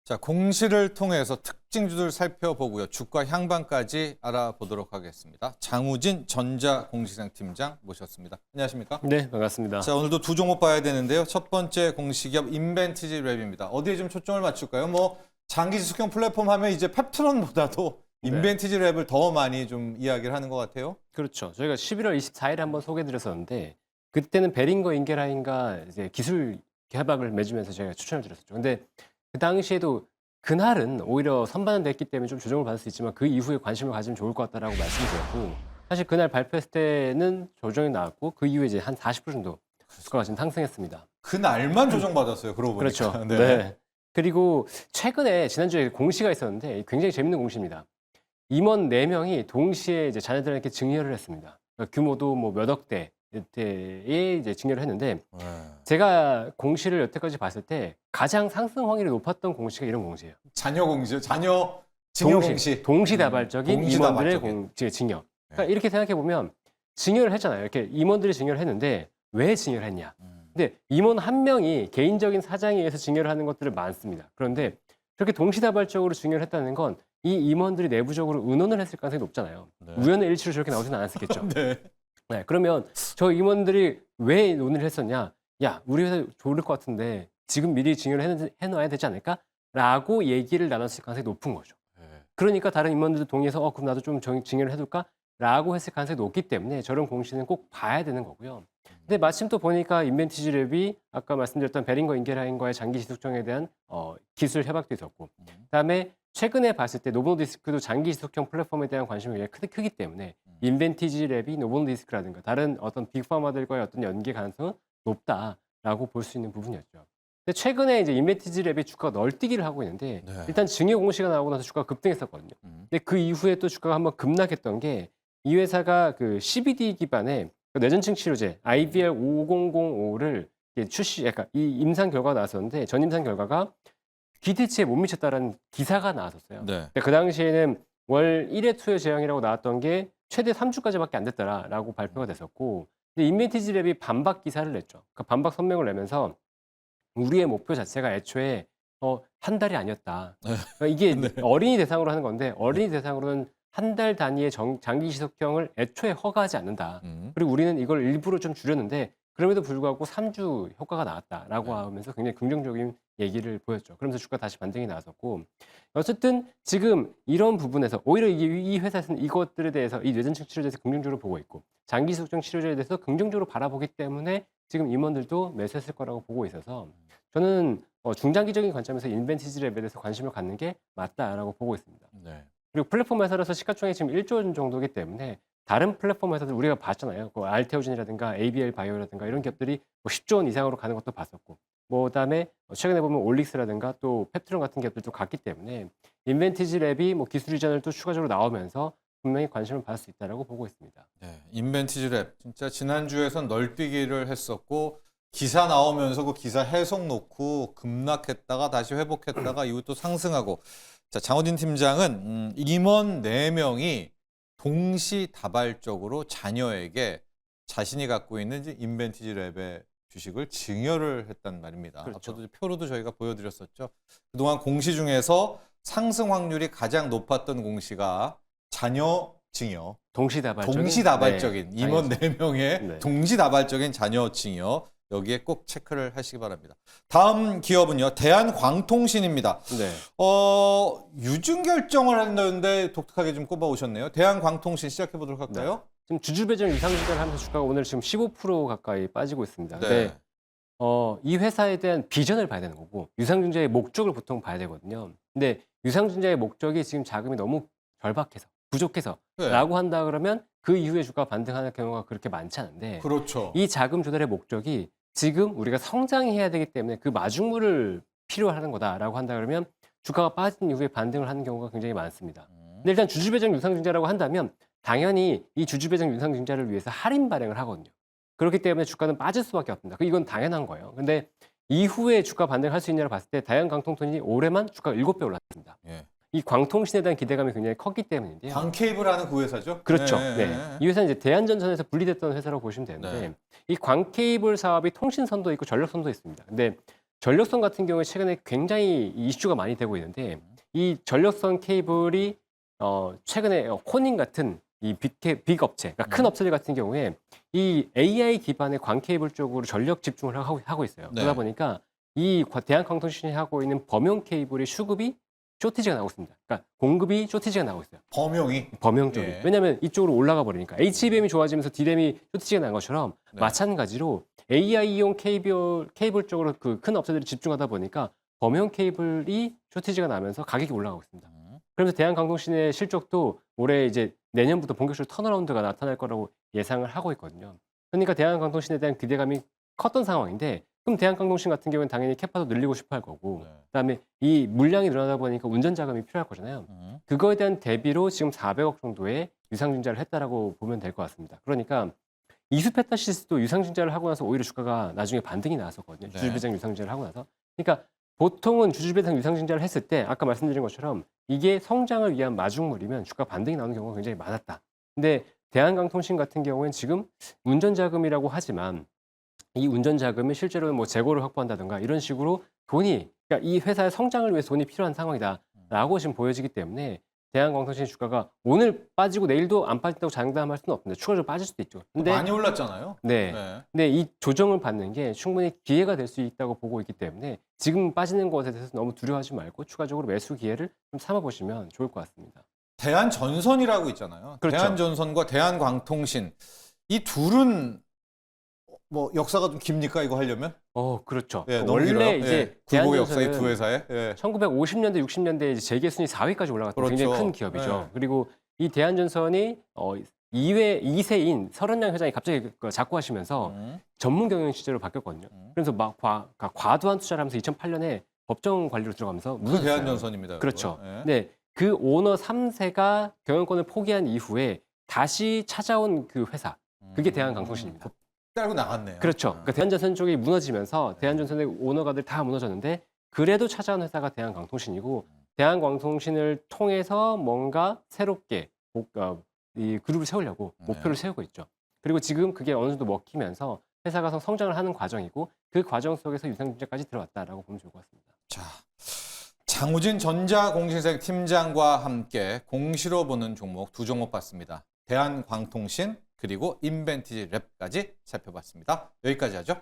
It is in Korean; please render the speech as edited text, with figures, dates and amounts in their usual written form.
자, 공시를 통해서 특징주들 살펴보고요. 주가 향방까지 알아보도록 하겠습니다. 장우진 전자공시생 팀장 모셨습니다. 안녕하십니까? 네, 반갑습니다. 자, 오늘도 두 종목 봐야 되는데요. 첫 번째 공시기업 인벤티지 랩입니다. 어디에 좀 초점을 맞출까요? 뭐 장기 지속형 플랫폼 하면 이제 펩트론보다도 인벤티지 랩을 더 많이 좀 이야기를 하는 것 같아요. 그렇죠. 저희가 11월 24일에 한번 소개드렸었는데 그때는 베링거 인게라인과 이제 기술 협약을 맺으면서 제가 추천을 드렸었죠. 근데 그 당시에도 그날은 오히려 선반은 됐기 때문에 좀 조정을 받을 수 있지만 그 이후에 관심을 가지면 좋을 것 같다라고 말씀드렸고 사실 그날 발표했을 때는 조정이 나왔고 그 이후에 이제 한 40% 정도 주가가 지금 상승했습니다. 그날만 조정받았어요. 그러고 보니까. 그렇죠. 네. 그리고 최근에 지난주에 공시가 있었는데 굉장히 재밌는 공시입니다. 임원 4명이 동시에 이제 자녀들에게 증여를 했습니다. 그러니까 규모도 뭐 몇 억대에 이제 증여를 했는데 제가 공시를 여태까지 봤을 때 가장 상승 확률이 높았던 공시가 이런 공시예요. 자녀 공시요? 자녀 증여 공시. 동시다발적인 임원들의 동시다발적인. 증여. 그러니까 이렇게 생각해 보면 증여를 했잖아요. 이렇게 임원들이 증여를 했는데 왜 증여를 했냐? 근데 임원 한 명이 개인적인 사정에 의해서 증여를 하는 것들을 많습니다. 그런데 그렇게 동시다발적으로 증여를 했다는 건 이 임원들이 내부적으로 의논을 했을 가능성이 높잖아요. 네. 우연의 일치로 저렇게 나오지는 않았겠죠. 네. 네, 그러면 저 임원들이 왜 논의를 했었냐? 야, 우리 회사 좋을 것 같은데 지금 미리 증여를 해놔야 되지 않을까? 라고 얘기를 나눴을 가능성이 높은 거죠. 그러니까 다른 임원들도 동의해서 그럼 나도 좀 증여를 해둘까? 라고 했을 가능성이 높기 때문에 저런 공시는 꼭 봐야 되는 거고요. 근데 마침 또 보니까 인벤티지 랩이 아까 말씀드렸던 베링거 인게라인과의 장기 지속성에 대한 기술 협약도 있었고 그다음에 최근에 봤을 때 노보노디스크도 장기 지속형 플랫폼에 대한 관심이 굉장히 크기 때문에 인벤티지 랩이 노보노디스크라든가 다른 어떤 빅파마들과의 어떤 연계 가능성은 높다라고 볼 수 있는 부분이었죠. 근데 최근에 이제 인벤티지 랩이 주가가 널뛰기를 하고 있는데 일단 증여 공시가 나오고 나서 주가가 급등했었거든요. 근데 그 이후에 또 주가가 한번 급락했던 게 이 회사가 그 CBD 기반의 뇌전증 치료제 IVL 5005를 출시, 약간 이 임상 결과가 나왔었는데 전 임상 결과가 기대치에 못 미쳤다라는 기사가 나왔었어요. 네. 근데 그 당시에는 월 1회 투여 제한이라고 나왔던 게 최대 3주까지밖에 안 됐다라고 발표가 됐었고, 근데 인벤티지 랩이 반박 기사를 냈죠. 그 반박 성명을 내면서 우리의 목표 자체가 애초에 한 달이 아니었다. 그러니까 이게 어린이 대상으로 하는 건데 어린이 대상으로는 한 달 단위의 장기 지속형을 애초에 허가하지 않는다. 그리고 우리는 이걸 일부러 좀 줄였는데 그럼에도 불구하고 3주 효과가 나왔다라고 하면서 굉장히 긍정적인 얘기를 보였죠. 그러면서 주가 다시 반등이 나왔었고 어쨌든 지금 이런 부분에서 오히려 이 회사에서는 이것들에 대해서 이 뇌전증 치료제에서 긍정적으로 보고 있고 장기 지속형 치료제에 대해서 긍정적으로 바라보기 때문에 지금 임원들도 매수했을 거라고 보고 있어서 저는 중장기적인 관점에서 인벤티지 랩에 대해서 관심을 갖는 게 맞다라고 보고 있습니다. 네. 그리고 플랫폼 회사로서 시가총액이 지금 1조 원 정도이기 때문에 다른 플랫폼 회사들 우리가 봤잖아요. 그 알테오진이라든가 ABL 바이오라든가 이런 기업들이 뭐 10조 원 이상으로 가는 것도 봤었고 그다음에 최근에 보면 올릭스라든가 또 펩트론 같은 기업들도 갔기 때문에 인벤티지 랩이 뭐 기술 이전을 또 추가적으로 나오면서 분명히 관심을 받을 수 있다라고 보고 있습니다. 네. 인벤티지 랩 진짜 지난주에선 널뛰기를 했었고 기사 나오면서 그 기사 해석 놓고 급락했다가 다시 회복했다가 이후 또 상승하고. 자, 장우진 팀장은 임원 4명이 동시다발적으로 자녀에게 자신이 갖고 있는 인벤티지 랩의 주식을 증여를 했단 말입니다. 그렇죠. 앞서도 표로도 저희가 보여드렸었죠. 그동안 공시 중에서 상승 확률이 가장 높았던 공시가 자녀 증여. 동시다발적인 네, 임원 당연하죠. 4명의 네. 동시다발적인 자녀 증여. 여기에 꼭 체크를 하시기 바랍니다. 다음 기업은요. 대한광통신입니다. 네. 유증 결정을 한다는데 독특하게 좀 꼽아오셨네요. 대한광통신 시작해 보도록 할까요? 지금 주주 배정 이상 주가를 하면서 주가가 오늘 지금 15% 가까이 빠지고 있습니다. 근데 이 회사에 대한 비전을 봐야 되는 거고 유상증자의 목적을 보통 봐야 되거든요. 근데 유상증자의 목적이 지금 자금이 너무 절박해서 부족해서 라고 한다 그러면 그 이후에 주가가 반등하는 경우가 그렇게 많지 않은데 그렇죠. 이 자금 조달의 목적이 지금 우리가 성장해야 되기 때문에 그 마중물을 필요로 하는 거다라고 한다 그러면 주가가 빠진 이후에 반등을 하는 경우가 굉장히 많습니다. 근데 일단 주주배정 유상증자라고 한다면 당연히 이 주주배정 유상증자를 위해서 할인 발행을 하거든요. 그렇기 때문에 주가는 빠질 수밖에 없습니다. 이건 당연한 거예요. 근데 이후에 주가 반등을 할 수 있냐를 봤을 때 대한광통신이 올해만 주가가 7배 올랐습니다. 예. 이 광통신에 대한 기대감이 굉장히 컸기 때문인데요. 광케이블하는 그 회사죠? 그렇죠. 네. 네. 이 회사는 이제 대한전선에서 분리됐던 회사라고 보시면 되는데 이 광케이블 사업이 통신선도 있고 전력선도 있습니다. 근데 전력선 같은 경우에 최근에 굉장히 이슈가 많이 되고 있는데 이 전력선 케이블이 최근에 코닝 같은 이 빅 업체, 그러니까 큰 업체들 같은 경우에 이 AI 기반의 광 케이블 쪽으로 전력 집중을 하고 있어요. 네. 그러다 보니까 이 대한광통신이 하고 있는 범용 케이블의 수급이 쇼티지가 나고 있습니다. 그러니까 공급이 쇼티지가 나고 있어요. 범용 쪽이. 예. 왜냐하면 이쪽으로 올라가 버리니까 HBM이 좋아지면서 D램이 쇼티지가 난 것처럼 네. 마찬가지로 AI용 케이블 쪽으로 그 큰 업체들이 집중하다 보니까 범용 케이블이 쇼티지가 나면서 가격이 올라가고 있습니다. 그러면서 대한광통신의 실적도 올해 이제 내년부터 본격적으로 턴어라운드가 나타날 거라고 예상을 하고 있거든요. 그러니까 대한광통신에 대한 기대감이 컸던 상황인데 그럼 대한광통신 같은 경우는 당연히 캐파도 늘리고 싶어 할 거고 네. 그다음에 이 물량이 늘어나다 보니까 운전 자금이 필요할 거잖아요. 그거에 대한 대비로 지금 400억 정도의 유상증자를 했다라고 보면 될 것 같습니다. 그러니까 이수페타시스도 유상증자를 하고 나서 오히려 주가가 나중에 반등이 나왔었거든요. 네. 주주배당 유상증자를 하고 나서. 그러니까 보통은 주주배당 유상증자를 했을 때 아까 말씀드린 것처럼 이게 성장을 위한 마중물이면 주가 반등이 나오는 경우가 굉장히 많았다. 근데 대한광통신 같은 경우에는 지금 운전자금이라고 하지만 이 운전자금이 실제로 뭐 재고를 확보한다든가 이런 식으로 돈이 그러니까 이 회사의 성장을 위해서 돈이 필요한 상황이다라고 지금 보여지기 때문에 대한광통신 주가가 오늘 빠지고 내일도 안 빠진다고 장담할 수는 없는데 추가적으로 빠질 수도 있죠. 근데 많이 올랐잖아요. 네. 근데 이 조정을 받는 게 충분히 기회가 될 수 있다고 보고 있기 때문에 지금 빠지는 것에 대해서 너무 두려워하지 말고 추가적으로 매수 기회를 좀 삼아 보시면 좋을 것 같습니다. 대한전선이라고 있잖아요. 그렇죠. 대한전선과 대한광통신 이 둘은 뭐 역사가 좀 깁니까 이거 하려면? 그렇죠. 예, 너무 원래 길어요. 이제 예, 굴곡의 역사 이 두 대한전선은 회사에. 예. 1950년대, 60년대 이제 재계 순위 4위까지 올라갔던 그렇죠. 굉장히 큰 기업이죠. 네. 그리고 이 대한전선이 2세인 설원량 회장이 갑자기 자꾸 하시면서 전문 경영 시제로 바뀌었거든요. 그래서 막 과도한 투자를 하면서 2008년에 법정 관리로 들어가면서 그 무너졌어요. 대한전선입니다. 그렇죠. 그거. 예. 네, 그 오너 3세가 경영권을 포기한 이후에 다시 찾아온 그 회사, 그게 대한광통신입니다. 딸고 나갔네요. 그렇죠. 그러니까 대한전선 쪽이 무너지면서 대한전선의 오너가들 다 무너졌는데 그래도 찾아온 회사가 대한광통신이고 대한광통신을 통해서 뭔가 새롭게 이 그룹을 세우려고 목표를 세우고 있죠. 그리고 지금 그게 어느 정도 먹히면서 회사가 성장을 하는 과정이고 그 과정 속에서 유상증자까지 들어왔다라고 보면 좋을 것 같습니다. 자, 장우진 전자공신생 팀장과 함께 공시로 보는 종목 두 종목 봤습니다. 대한광통신 그리고 인벤티지 랩까지 살펴봤습니다. 여기까지 하죠.